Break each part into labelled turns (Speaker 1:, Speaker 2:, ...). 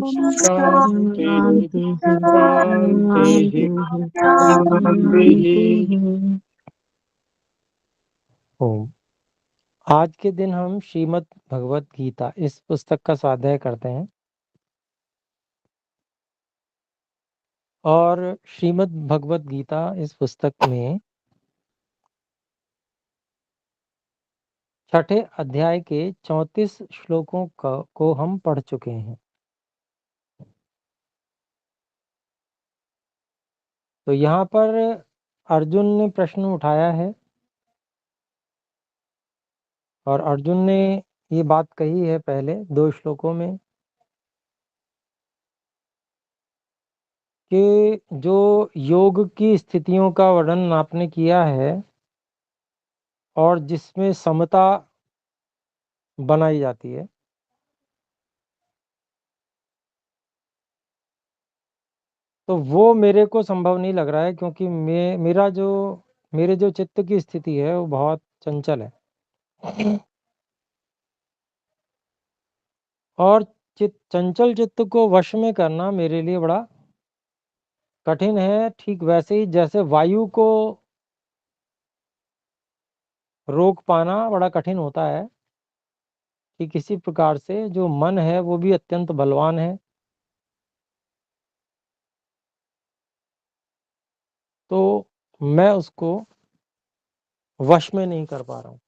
Speaker 1: शांति शांति शांति। ओम। आज के दिन हम श्रीमद् भगवत गीता इस पुस्तक का स्वाध्याय करते हैं और श्रीमद् भगवत गीता इस पुस्तक में छठे अध्याय के 34 श्लोकों को हम पढ़ चुके हैं। तो यहाँ पर अर्जुन ने प्रश्न उठाया है और अर्जुन ने ये बात कही है पहले 2 श्लोकों में कि जो योग की स्थितियों का वर्णन आपने किया है और जिसमें समता बनाई जाती है, तो वो मेरे को संभव नहीं लग रहा है, क्योंकि मेरे जो चित्त की स्थिति है वो बहुत चंचल है और चंचल चित्त को वश में करना मेरे लिए बड़ा कठिन है। ठीक वैसे ही जैसे वायु को रोक पाना बड़ा कठिन होता है, कि किसी प्रकार से जो मन है वो भी अत्यंत बलवान है, तो मैं उसको वश में नहीं कर पा रहा हूँ।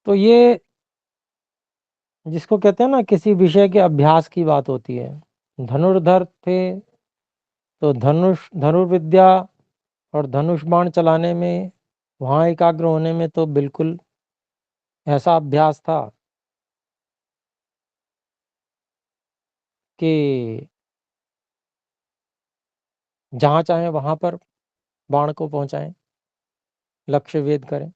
Speaker 1: तो ये जिसको कहते हैं ना, किसी विषय के अभ्यास की बात होती है। धनुर्धर थे तो धनुर्विद्या और धनुष बाण चलाने में, वहाँ एकाग्र होने में तो बिल्कुल ऐसा अभ्यास था कि जहाँ चाहे वहाँ पर बाण को पहुँचाएं, लक्ष्य भेद करें।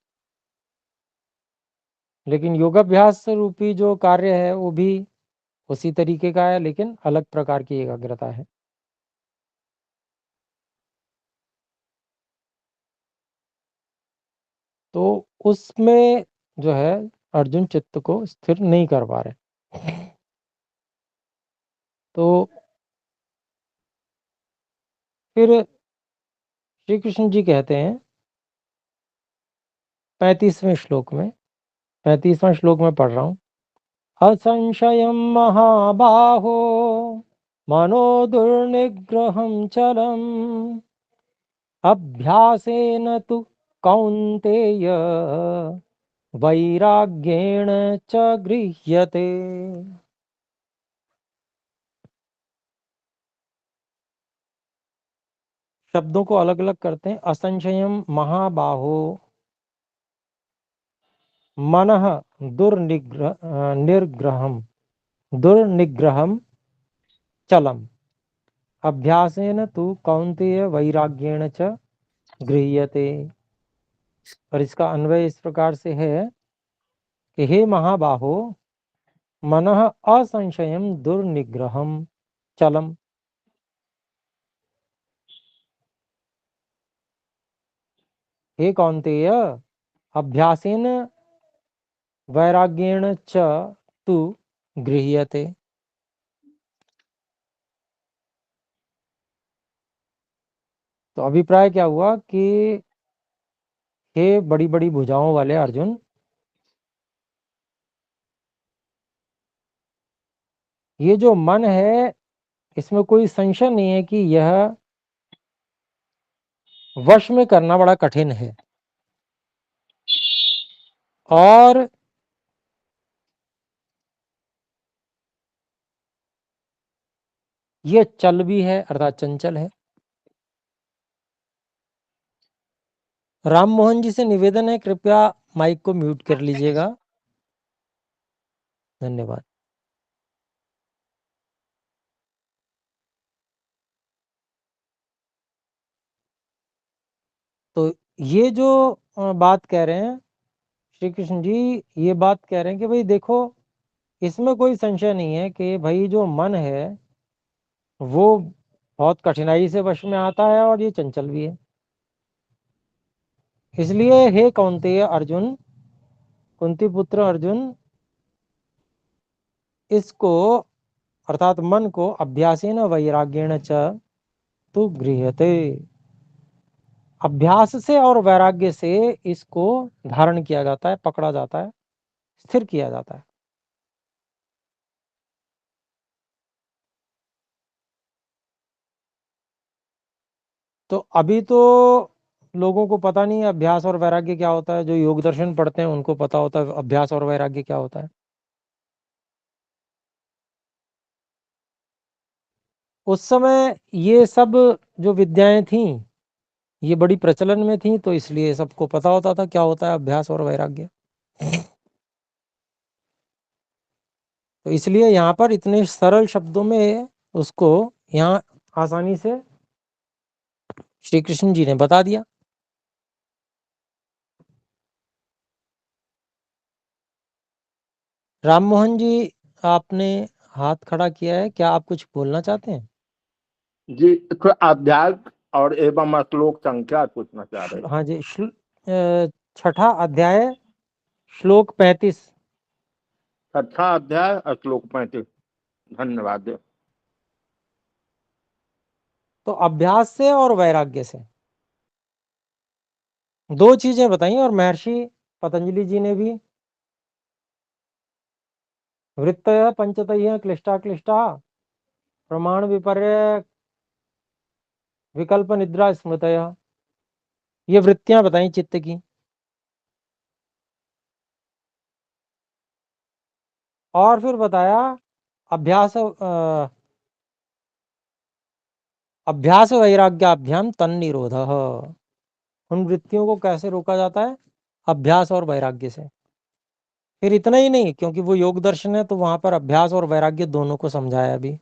Speaker 1: लेकिन योगाभ्यास रूपी जो कार्य है वो भी उसी तरीके का है, लेकिन अलग प्रकार की एकाग्रता है। तो उसमें जो है अर्जुन चित्त को स्थिर नहीं कर पा रहे। तो फिर श्री कृष्ण जी कहते हैं 35वें श्लोक में, 35वां श्लोक में पढ़ रहा हूँ। असंशयं महाबाहो मनो दुर्निग्रहं चलम् अभ्यासेन तु कौन्तेय वैराग्येण च गृह्यते। शब्दों को अलग अलग करते हैं। असंशयम महाबाहो, मनः दुर्निग्रहम चलम अभ्यासेन तु कौन्तेय वैराग्येण च गृह्यते। और इसका अन्वय इस प्रकार से है कि हे महाबाहो, मनः असंशयम दुर्निग्रहम चलम। हे कौन्तेय, अभ्यासेन वैराग्येण च तु गृह्यते। तो अभिप्राय क्या हुआ कि हे बड़ी बड़ी भुजाओं वाले अर्जुन, ये जो मन है इसमें कोई संशय नहीं है कि यह वश में करना बड़ा कठिन है, और ये चल भी है, अर्थात चंचल है। राम मोहन जी से निवेदन है, कृपया माइक को म्यूट कर लीजिएगा। धन्यवाद। तो ये जो बात कह रहे हैं श्री कृष्ण जी, ये बात कह रहे हैं कि भाई देखो, इसमें कोई संशय नहीं है कि भाई जो मन है वो बहुत कठिनाई से वश में आता है और ये चंचल भी है। इसलिए हे कौन्तेय अर्जुन, कुंती पुत्र अर्जुन, इसको अर्थात मन को अभ्यासेन वैराग्येण च तु गृह्यते, अभ्यास से और वैराग्य से इसको धारण किया जाता है, पकड़ा जाता है, स्थिर किया जाता है। तो अभी तो लोगों को पता नहीं है अभ्यास और वैराग्य क्या होता है। जो योग दर्शन पढ़ते हैं उनको पता होता है अभ्यास और वैराग्य क्या होता है। उस समय ये सब जो विद्याएं थीं ये बड़ी प्रचलन में थी, तो इसलिए सबको पता होता था क्या होता है अभ्यास और वैराग्य। तो इसलिए यहाँ पर इतने सरल शब्दों में उसको यहाँ आसानी से श्री कृष्ण जी ने बता दिया। राम मोहन जी, आपने हाथ खड़ा किया है, क्या आप कुछ बोलना चाहते हैं?
Speaker 2: जी, तो अध्याय और एवं श्लोक संख्या पूछना चाह रहे
Speaker 1: हाँ जी, छठा अध्याय श्लोक 35।
Speaker 2: छठा अध्याय श्लोक 35। धन्यवाद।
Speaker 1: तो अभ्यास से और वैराग्य से दो चीजें बताई, और महर्षि पतंजलि जी ने भी वृत्तयः पंचतयः क्लिष्टा क्लिष्टा प्रमाण विपर्य विकल्प निद्रा स्मृतयः, ये वृत्तियां बताई चित्त की। और फिर बताया अभ्यास अभ्यास वैराग्याभ्याम तन्निरोधः, उन वृत्तियों को कैसे रोका जाता है? अभ्यास और वैराग्य से। फिर इतना ही नहीं, क्योंकि वो योग दर्शन है तो वहां पर अभ्यास और वैराग्य दोनों को समझाया भी।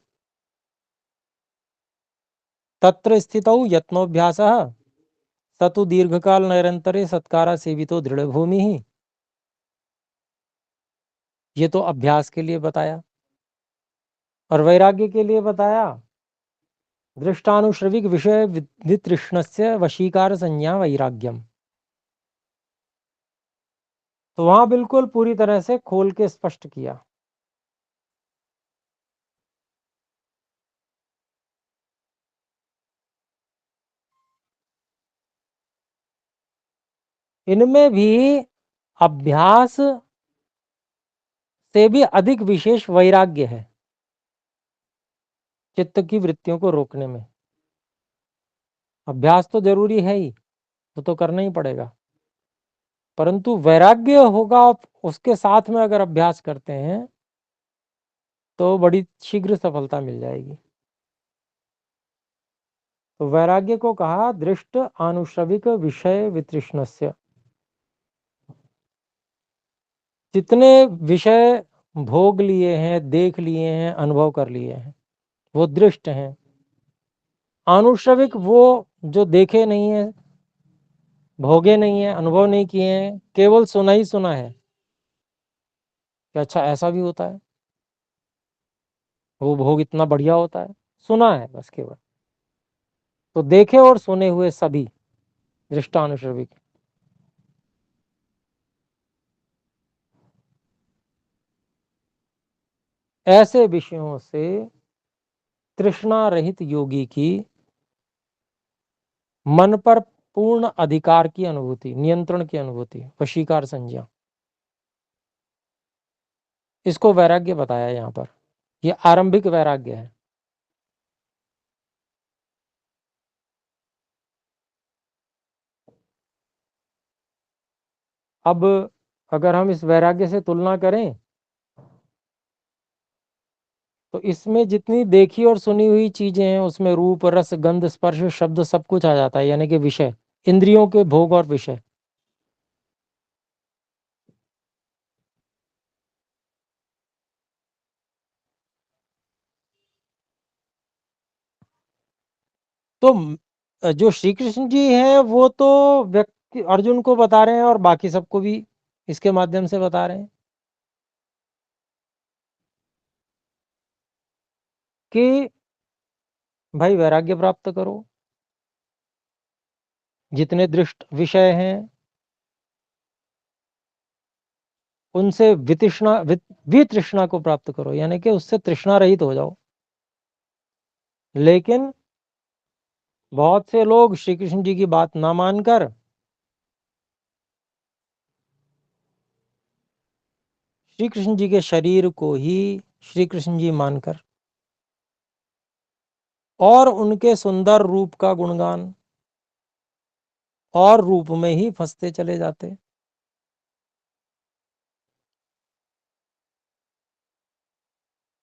Speaker 1: तत्र स्थितौ यत्नोभ्यासः सतु दीर्घकाल निरंतरे सत्कारा सेवितो दृढ़ भूमि ही, ये तो अभ्यास के लिए बताया। और वैराग्य के लिए बताया दृष्टानुश्रविक विषय वितृष्णस्य वशीकार संज्ञा वैराग्यम। तो वहां बिल्कुल पूरी तरह से खोल के स्पष्ट किया। इनमें भी अभ्यास से भी अधिक विशेष वैराग्य है चित्त की वृत्तियों को रोकने में। अभ्यास तो जरूरी है ही, वो तो करना ही पड़ेगा, परंतु वैराग्य होगा उसके साथ में अगर अभ्यास करते हैं तो बड़ी शीघ्र सफलता मिल जाएगी। तो वैराग्य को कहा दृष्ट आनुश्रविक विषय वितृष्णस्य, जितने विषय भोग लिए हैं, देख लिए हैं, अनुभव कर लिए हैं, वो दृष्ट हैं। आनुश्रविक वो जो देखे नहीं है, भोगे नहीं है, अनुभव नहीं किए हैं, केवल सुना ही सुना है कि अच्छा ऐसा भी होता है, वो भोग इतना बढ़िया होता है, सुना है बस केवल। तो देखे और सुने हुए सभी दृष्टानुश्रविक। ऐसे विषयों से तृष्णा रहित योगी की मन पर पूर्ण अधिकार की अनुभूति, नियंत्रण की अनुभूति, वशीकार संज्ञा, इसको वैराग्य बताया यहां पर। ये आरंभिक वैराग्य है। अब अगर हम इस वैराग्य से तुलना करें तो इसमें जितनी देखी और सुनी हुई चीजें हैं उसमें रूप रस गंध स्पर्श शब्द सब कुछ आ जाता है, यानी कि विषय, इंद्रियों के भोग और विषय। तो जो श्री कृष्ण जी हैं वो तो व्यक्ति अर्जुन को बता रहे हैं और बाकी सबको भी इसके माध्यम से बता रहे हैं कि भाई वैराग्य प्राप्त करो। जितने दृष्ट विषय हैं उनसे वितृष्णा को प्राप्त करो, यानी कि उससे तृष्णा रहित हो जाओ। लेकिन बहुत से लोग श्री कृष्ण जी की बात ना मानकर श्री कृष्ण जी के शरीर को ही श्री कृष्ण जी मानकर और उनके सुंदर रूप का गुणगान और रूप में ही फंसते चले जाते।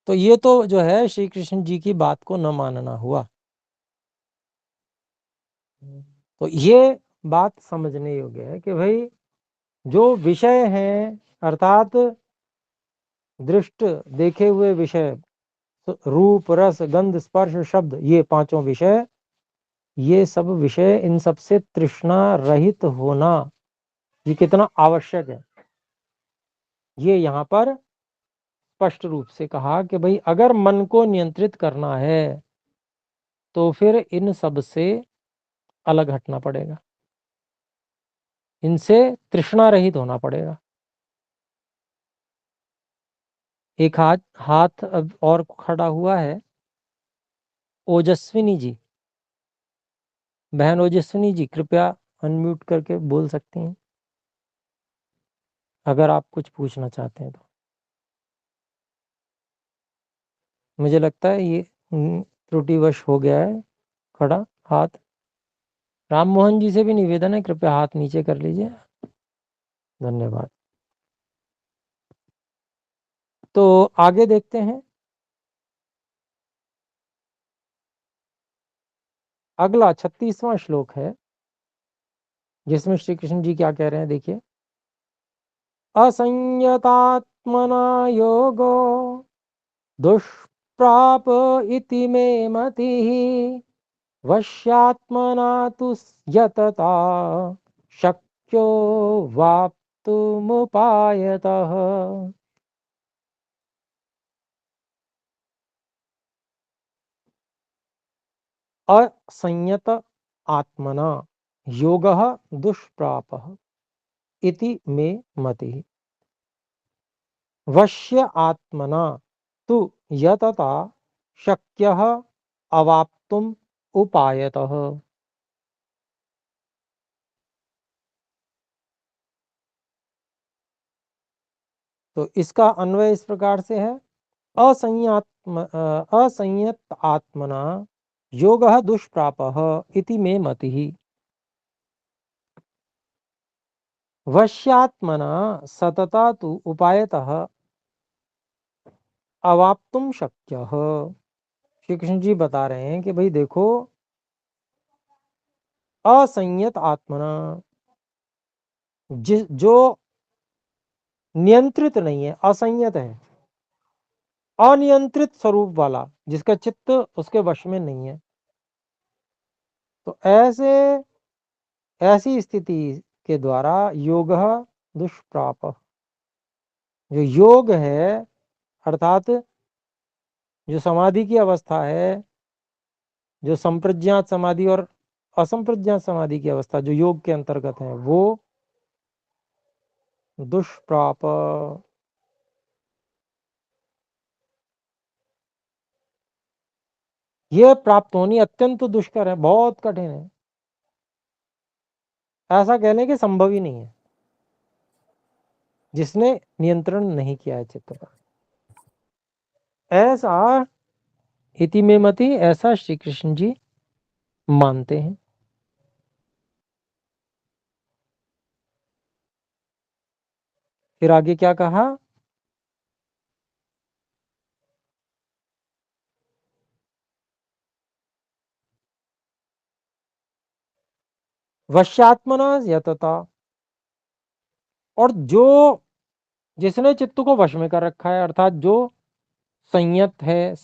Speaker 1: तो ये तो जो है श्री कृष्ण जी की बात को न मानना हुआ। तो ये बात समझने योग्य है कि भाई जो विषय हैं अर्थात दृष्ट देखे हुए विषय, रूप रस गंध स्पर्श शब्द, ये पांचों विषय, ये सब विषय, इन सब से तृष्णा रहित होना ये कितना आवश्यक है, ये यहाँ पर स्पष्ट रूप से कहा कि भाई अगर मन को नियंत्रित करना है तो फिर इन सब से अलग हटना पड़ेगा, इनसे तृष्णा रहित होना पड़ेगा। एक हाथ हाथ अब और खड़ा हुआ है, ओजस्विनी जी, बहन ओजस्विनी जी कृपया अनम्यूट करके बोल सकती हैं अगर आप कुछ पूछना चाहते हैं तो। मुझे लगता है ये त्रुटिवश हो गया है खड़ा हाथ। राम मोहन जी से भी निवेदन है, कृपया हाथ नीचे कर लीजिए, धन्यवाद। तो आगे देखते हैं। अगला 36वां श्लोक है जिसमें श्री कृष्ण जी क्या कह रहे हैं, देखिए। असंयतात्मना योगो दुष्प्राप इति मे मतिः वश्यात्मना तु यतता शक्यो वाप्तुमुपायतः। असंयत आत्मना योगः दुष्प्रापः इति मे मतिः वश्य आत्मना तु यतता शक्यः अवाप्तुम उपायतः। तो इसका अन्वय इस प्रकार से है, असंयत आत्मना योगः दुष्प्रापः इति मे मतिः वश्यात्मना सतता तु उपायतः अवाप्तुम शक्यः। श्री कृष्ण जी बता रहे हैं कि भाई देखो, असंयत आत्मना, जो नियंत्रित नहीं है, असंयत है, अनियंत्रित स्वरूप वाला, जिसका चित्त उसके वश में नहीं है, तो ऐसी स्थिति के द्वारा योग दुष्प्राप, जो योग है अर्थात जो समाधि की अवस्था है, जो संप्रज्ञात समाधि और असंप्रज्ञात समाधि की अवस्था जो योग के अंतर्गत है, वो दुष्प्राप, ये प्राप्त होनी अत्यंत दुष्कर है, बहुत कठिन है, ऐसा कहने के संभव ही नहीं है जिसने नियंत्रण नहीं किया है चित्त पर। ऐसा इति में मति, ऐसा श्री कृष्ण जी मानते हैं। फिर आगे क्या कहा, वश्यात्मना यतता, और जो जिसने चित्त को वश में कर रखा है अर्थात जो संयत है,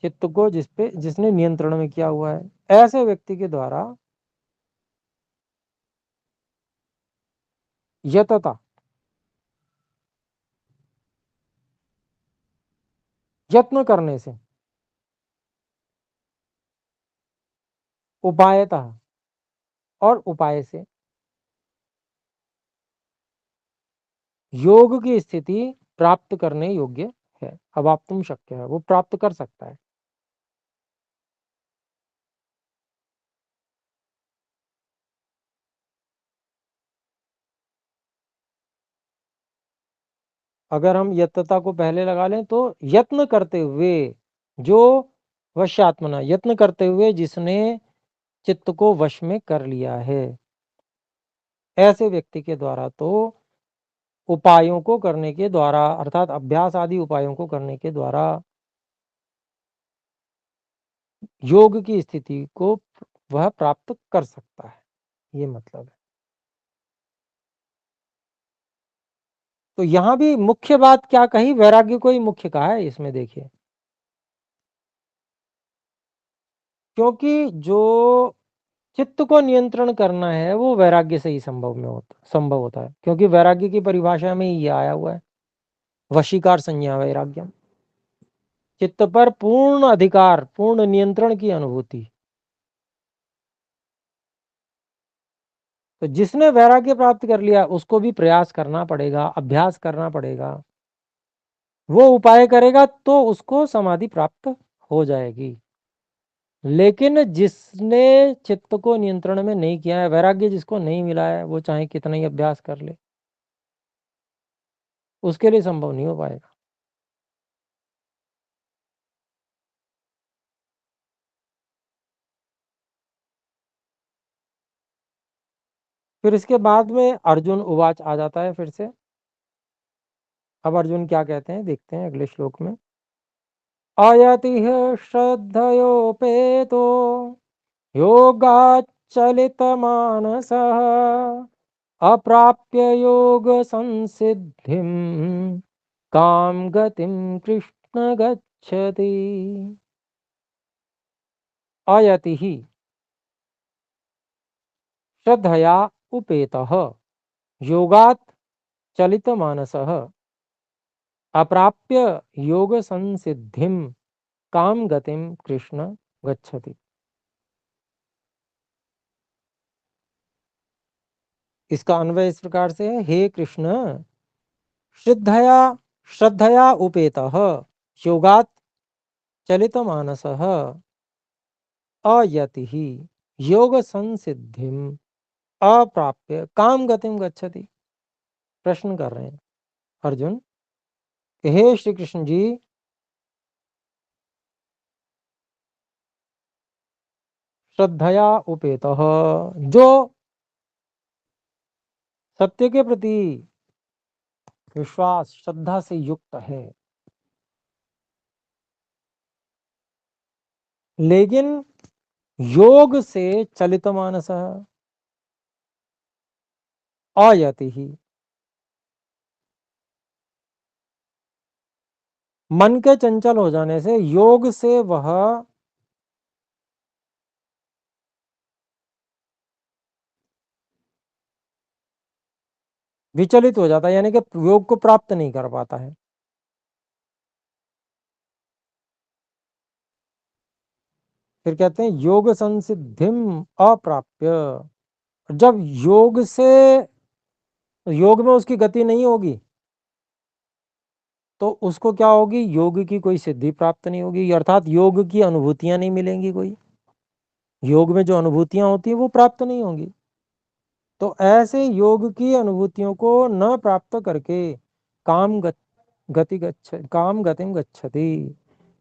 Speaker 1: चित्त को जिसने नियंत्रण में किया हुआ है, ऐसे व्यक्ति के द्वारा यतता, यत्न करने से, उपायतः और उपाय से योग की स्थिति प्राप्त करने योग्य है। अवाप्तुम शक्य है, वो प्राप्त कर सकता है। अगर हम यत्नता को पहले लगा लें तो यत्न करते हुए, जो वश्यात्मना, यत्न करते हुए जिसने चित्त को वश में कर लिया है, ऐसे व्यक्ति के द्वारा तो उपायों को करने के द्वारा, अर्थात अभ्यास आदि उपायों को करने के द्वारा योग की स्थिति को वह प्राप्त कर सकता है, ये मतलब है। तो यहां भी मुख्य बात क्या कही, वैराग्य को ही मुख्य कहा है इसमें, देखिए। क्योंकि जो चित्त को नियंत्रण करना है वो वैराग्य से ही संभव होता है, क्योंकि वैराग्य की परिभाषा में ये आया हुआ है, वशीकार संज्ञा वैराग्यम, चित्त पर पूर्ण अधिकार, पूर्ण नियंत्रण की अनुभूति। तो जिसने वैराग्य प्राप्त कर लिया उसको भी प्रयास करना पड़ेगा, अभ्यास करना पड़ेगा, वो उपाय करेगा तो उसको समाधि प्राप्त हो जाएगी। लेकिन जिसने चित्त को नियंत्रण में नहीं किया है, वैराग्य जिसको नहीं मिला है, वो चाहे कितना ही अभ्यास कर ले, उसके लिए संभव नहीं हो पाएगा। फिर इसके बाद में अर्जुन उवाच आ जाता है फिर से। अब अर्जुन क्या कहते हैं देखते हैं अगले श्लोक में। अयतिः श्रद्धयोपेतो योगाच्चलितमानसः अप्राप्य योग संसिद्धिं काम गतिं कृष्ण गच्छति। अयतिः श्रद्धया उपेतः योगात् चलितमानसः अप्राप्य योग संसिद्धिं काम गतिम कृष्ण गच्छति। इसका अन्वय इस प्रकार से है, हे कृष्ण, श्रद्धया श्रद्धया उपेतः योगात् चलितमानसः अयतिः योग संसिद्धिम अप्राप्य काम गतिम गच्छति। प्रश्न कर रहे हैं अर्जुन कि हे श्री कृष्ण जी, श्रद्धया उपेतः, जो सत्य के प्रति विश्वास श्रद्धा से युक्त है, लेकिन योग से चलित मानस अयति ही, मन के चंचल हो जाने से, योग से वह विचलित हो जाता है, यानी कि योग को प्राप्त नहीं कर पाता है। फिर कहते हैं योग संसिद्धिम अप्राप्य, जब योग से, योग में उसकी गति नहीं होगी तो उसको क्या होगी, योग की कोई सिद्धि प्राप्त नहीं होगी, अर्थात योग की अनुभूतियां नहीं मिलेंगी, कोई योग में जो अनुभूतियां होती है वो प्राप्त नहीं होंगी। तो ऐसे योग की अनुभूतियों को न प्राप्त करके काम काम गतिम गच्छति,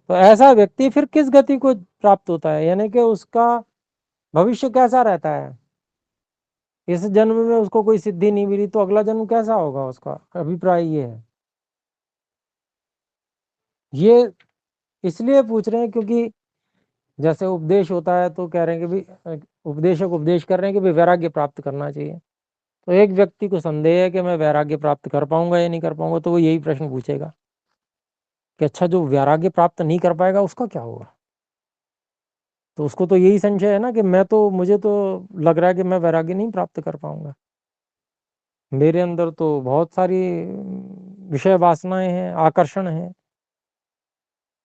Speaker 1: तो ऐसा व्यक्ति फिर किस गति को प्राप्त होता है, यानी कि उसका भविष्य कैसा रहता है। इस जन्म में उसको कोई सिद्धि नहीं मिली तो अगला जन्म कैसा होगा, उसका अभिप्राय ये है। ये इसलिए पूछ रहे हैं क्योंकि जैसे उपदेश होता है तो कह रहे हैं कि भाई, उपदेशक उपदेश कर रहे हैं कि भाई वैराग्य प्राप्त करना चाहिए। तो एक व्यक्ति को संदेह है कि मैं वैराग्य प्राप्त कर पाऊंगा या नहीं कर पाऊंगा, तो वो यही प्रश्न पूछेगा कि अच्छा, जो वैराग्य प्राप्त नहीं कर पाएगा उसका क्या होगा। तो उसको तो यही संशय है ना कि मुझे तो लग रहा है कि मैं वैराग्य नहीं प्राप्त कर पाऊंगा, मेरे अंदर तो बहुत सारी विषय वासनाएं हैं, आकर्षण है,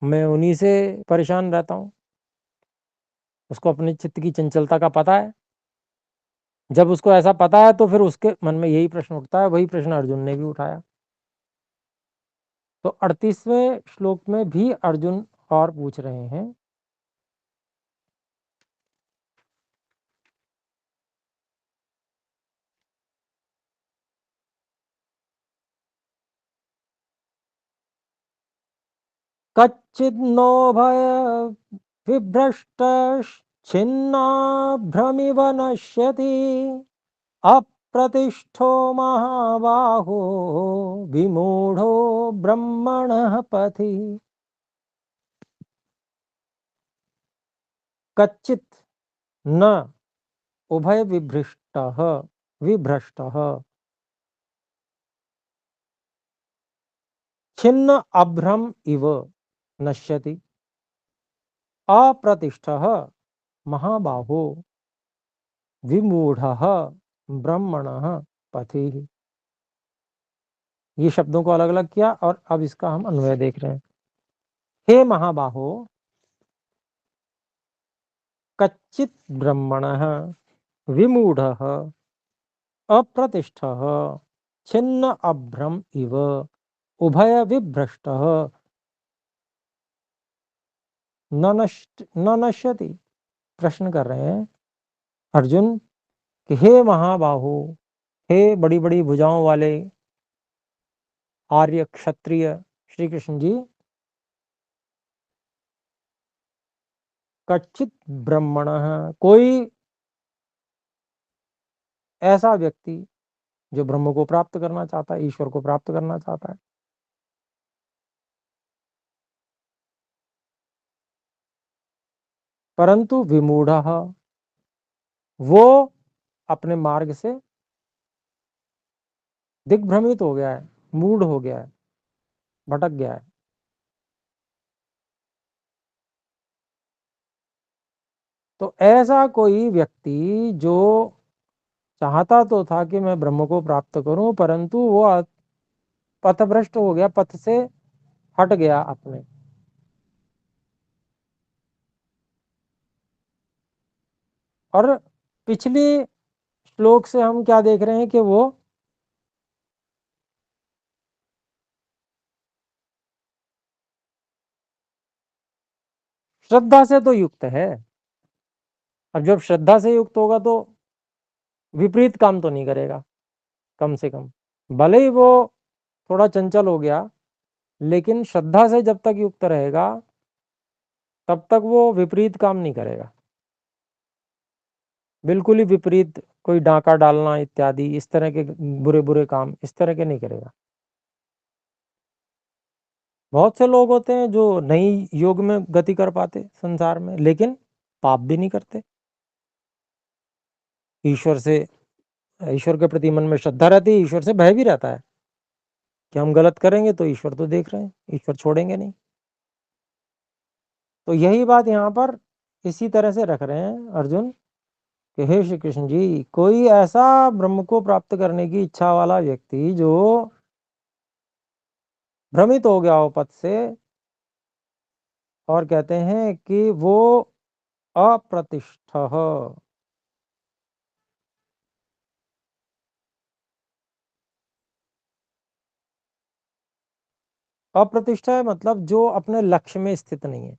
Speaker 1: मैं उन्हीं से परेशान रहता हूँ। उसको अपने चित्त की चंचलता का पता है। जब उसको ऐसा पता है तो फिर उसके मन में यही प्रश्न उठता है, वही प्रश्न अर्जुन ने भी उठाया। तो 38वें श्लोक में भी अर्जुन और पूछ रहे हैं, कच्चिन्नो भय विभ्रष्ट छिन्नाभ्रमिव नश्यति अप्रतिष्ठो महाबाहो विमूढ़ो ब्रह्मणः पथि। कच्चित न उभय विभ्रष्टः विभ्रष्टः छिन्न अभ्रम इव नश्यति अप्रतिष्ठः महाबाहो विमूढ़ः ब्रह्मणः पथि। ये शब्दों को अलग अलग किया और अब इसका हम अन्वय देख रहे हैं। हे महाबाहो, कच्चित ब्रह्मणः विमूढ़ः अप्रतिष्ठः छिन्न अभ्रम इव उभय विभ्रष्टः न नश्यति। प्रश्न कर रहे हैं अर्जुन कि हे महाबाहो, हे बड़ी बड़ी भुजाओं वाले आर्य क्षत्रिय श्री कृष्ण जी, कच्चित ब्रह्मणः, कोई ऐसा व्यक्ति जो ब्रह्म को प्राप्त करना चाहता है, ईश्वर को प्राप्त करना चाहता है, परंतु विमूढ़ः, वो अपने मार्ग से दिग्भ्रमित हो गया है, मूढ़ हो गया है, भटक गया है। तो ऐसा कोई व्यक्ति जो चाहता तो था कि मैं ब्रह्म को प्राप्त करूं, परंतु वो पथभ्रष्ट हो गया, पथ से हट गया अपने। और पिछली श्लोक से हम क्या देख रहे हैं कि वो श्रद्धा से तो युक्त है। अब जब श्रद्धा से युक्त होगा तो विपरीत काम तो नहीं करेगा, कम से कम। भले ही वो थोड़ा चंचल हो गया, लेकिन श्रद्धा से जब तक युक्त रहेगा तब तक वो विपरीत काम नहीं करेगा। बिल्कुल ही विपरीत, कोई डाका डालना इत्यादि इस तरह के बुरे बुरे काम इस तरह के नहीं करेगा। बहुत से लोग होते हैं जो नहीं योग में गति कर पाते संसार में, लेकिन पाप भी नहीं करते। ईश्वर से, ईश्वर के प्रति मन में श्रद्धा रहती है, ईश्वर से भय भी रहता है कि हम गलत करेंगे तो ईश्वर तो देख रहे हैं, ईश्वर छोड़ेंगे नहीं। तो यही बात यहाँ पर इसी तरह से रख रहे हैं अर्जुन कि हे श्री कृष्ण जी, कोई ऐसा ब्रह्म को प्राप्त करने की इच्छा वाला व्यक्ति जो भ्रमित हो गया हो पथ से, और कहते हैं कि वो अप्रतिष्ठ, अप्रतिष्ठा है मतलब जो अपने लक्ष्य में स्थित नहीं है,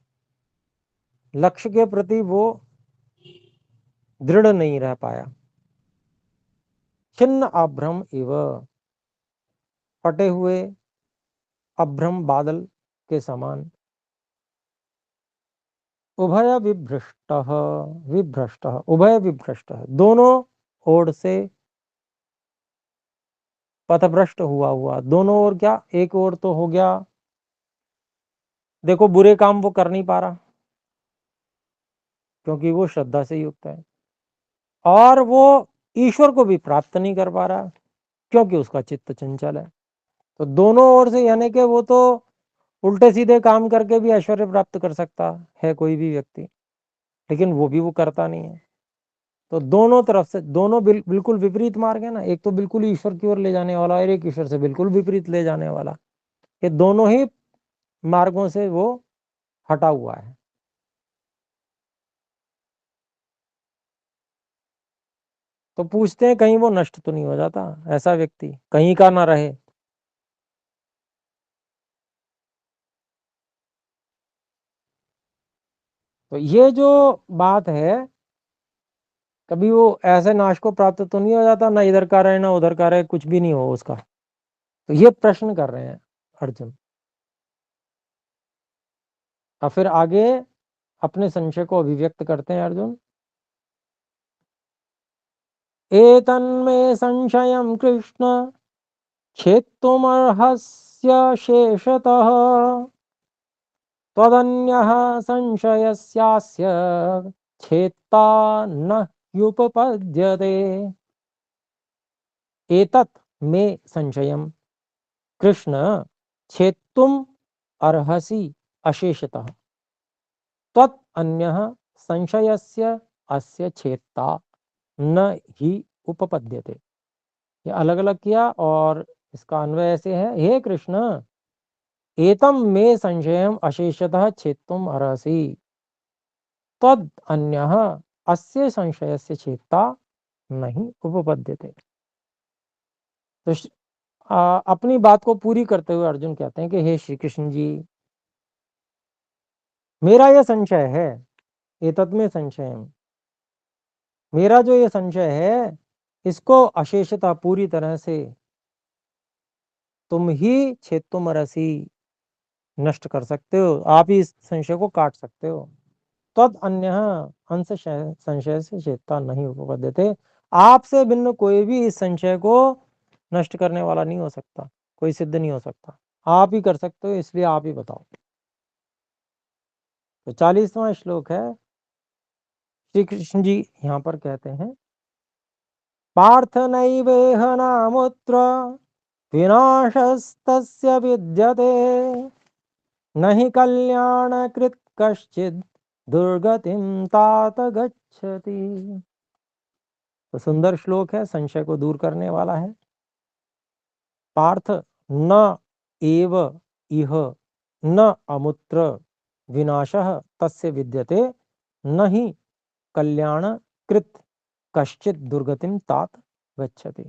Speaker 1: लक्ष्य के प्रति वो दृढ़ नहीं रह पाया। छिन्न अभ्रम इव, फटे हुए अभ्रम बादल के समान। उभय विभ्रष्ट, विभ्रष्ट, उभय विभ्रष्ट, दोनों ओर से पथभ्रष्ट हुआ हुआ। दोनों ओर क्या, एक ओर तो हो गया, देखो बुरे काम वो कर नहीं पा रहा क्योंकि वो श्रद्धा से युक्त है, और वो ईश्वर को भी प्राप्त नहीं कर पा रहा क्योंकि उसका चित्त चंचल है। तो दोनों ओर से, यानी कि वो तो उल्टे सीधे काम करके भी ऐश्वर्य प्राप्त कर सकता है कोई भी व्यक्ति, लेकिन वो भी वो करता नहीं है। तो दोनों तरफ से, दोनों बिल्कुल विपरीत मार्ग है ना, एक तो बिल्कुल ईश्वर की ओर ले जाने वाला और एक ईश्वर से बिल्कुल विपरीत ले जाने वाला। ये दोनों ही मार्गों से वो हटा हुआ है। तो पूछते हैं कहीं वो नष्ट तो नहीं हो जाता, ऐसा व्यक्ति कहीं का ना रहे। तो ये जो बात है, कभी वो ऐसे नाश को प्राप्त तो नहीं हो जाता, ना इधर का रहे ना उधर का रहे, कुछ भी नहीं हो उसका। तो ये प्रश्न कर रहे हैं अर्जुन। और फिर आगे अपने संशय को अभिव्यक्त करते हैं अर्जुन। एतन्मे संशयं कृष्ण छेत्तुमर्हस्य शेषतः त्वदन्यः संशयस्यास्य छेत्ता न ह्युपपद्यते। एतत् मे संशयं कृष्ण छेत्तुम अर्हसि अशेषतः त्वत् अन्यः संशयस्य अस्य छेत्ता न ही उपपद्यते। ये अलग अलग किया और इसका अन्वय ऐसे है, हे कृष्ण एतम मे संशयम अशेषतः छेत्तुम अर्हसि तद अन्यः अस्य संशयस्य छेत्ता नहीं उपपद्यते। तो अपनी बात को पूरी करते हुए अर्जुन कहते हैं कि हे श्री कृष्ण जी, मेरा यह संशय है, एतत् में संशय, मेरा जो ये संशय है इसको अशेषता पूरी तरह से तुम ही छेत्तुमरसी नष्ट कर सकते हो, आप ही इस संशय को काट सकते हो। तद अन्य अंश संशय से चेतता नहीं उपपद्यते, आपसे भिन्न कोई भी इस संशय को नष्ट करने वाला नहीं हो सकता, कोई सिद्ध नहीं हो सकता, आप ही कर सकते हो, इसलिए आप ही बताओ। तो 40वां श्लोक है। श्री कृष्ण जी यहाँ पर कहते हैं, पार्थ नैवेह नामुत्र विनाशस्तस्य विद्यते न हि कल्याणकृत् कश्चित् दुर्गतिं तात गच्छति। तो सुंदर श्लोक है, संशय को दूर करने वाला है। पार्थ न एव इह न अमुत्र विनाशः तस्य विद्यते न हि कल्याण कृत कश्चित दुर्गतिम तात गच्छति।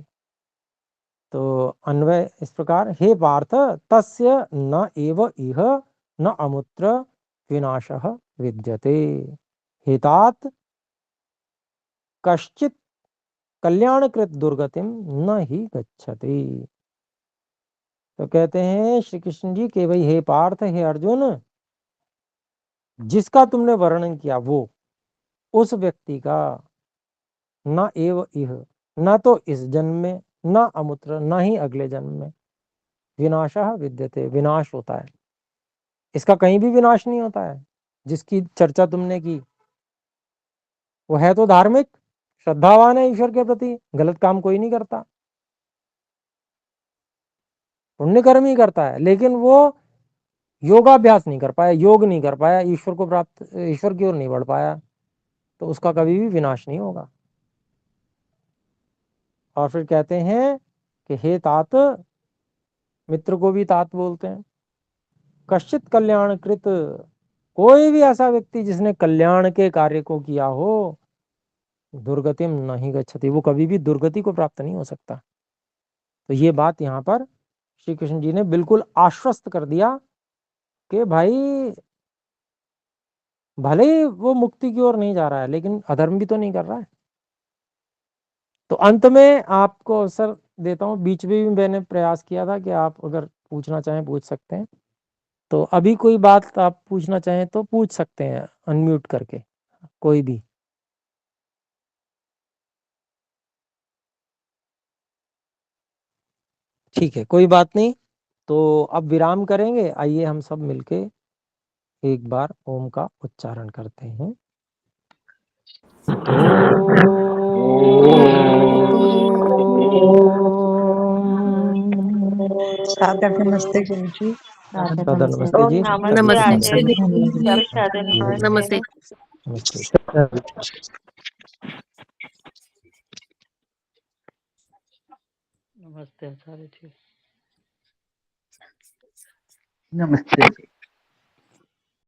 Speaker 1: तो अन्वय इस प्रकार, हे पार्थ तस्य न एव इह न अमुत्र विनाशः विद्यते हेतात कश्चित कल्याणकृत दुर्गतिम न ही गच्छति। तो कहते हैं श्री कृष्ण जी कि भाई हे पार्थ, हे अर्जुन, जिसका तुमने वर्णन किया वो उस व्यक्ति का न एव इह, न तो इस जन्म में, न अमुत्र न ही अगले जन्म में, विनाशः विद्यते विनाश होता है, इसका कहीं भी विनाश नहीं होता है। जिसकी चर्चा तुमने की वो है तो धार्मिक, श्रद्धावान है ईश्वर के प्रति, गलत काम कोई नहीं करता, पुण्य कर्म ही करता है, लेकिन वो योगाभ्यास नहीं कर पाया, योग नहीं कर पाया, ईश्वर को प्राप्त, ईश्वर की ओर नहीं बढ़ पाया, तो उसका कभी भी विनाश नहीं होगा। और फिर कहते हैं कि हे तात, मित्र को भी तात बोलते हैं, कश्चित कल्याणकृत, कोई भी ऐसा व्यक्ति जिसने कल्याण के कार्य को किया हो, दुर्गतिम नहीं गच्छति, वो कभी भी दुर्गति को प्राप्त नहीं हो सकता। तो ये बात यहाँ पर श्री कृष्ण जी ने बिल्कुल आश्वस्त कर दिया कि भाई भले ही वो मुक्ति की ओर नहीं जा रहा है, लेकिन अधर्म भी तो नहीं कर रहा है। तो अंत में आपको अवसर देता हूँ, बीच में भी मैंने प्रयास किया था कि आप अगर पूछना चाहें पूछ सकते हैं, तो अभी कोई बात आप पूछना चाहें तो पूछ सकते हैं अनम्यूट करके, कोई भी। ठीक है, कोई बात नहीं। तो अब विराम करेंगे, आइए हम सब मिलके एक बार ओम का उच्चारण करते हैं।
Speaker 3: सादर नमस्ते गुरु जी।
Speaker 1: सादर नमस्ते जी।
Speaker 4: नमस्ते
Speaker 1: नमस्ते।
Speaker 3: नमस्ते आचार्य जी।
Speaker 5: नमस्ते।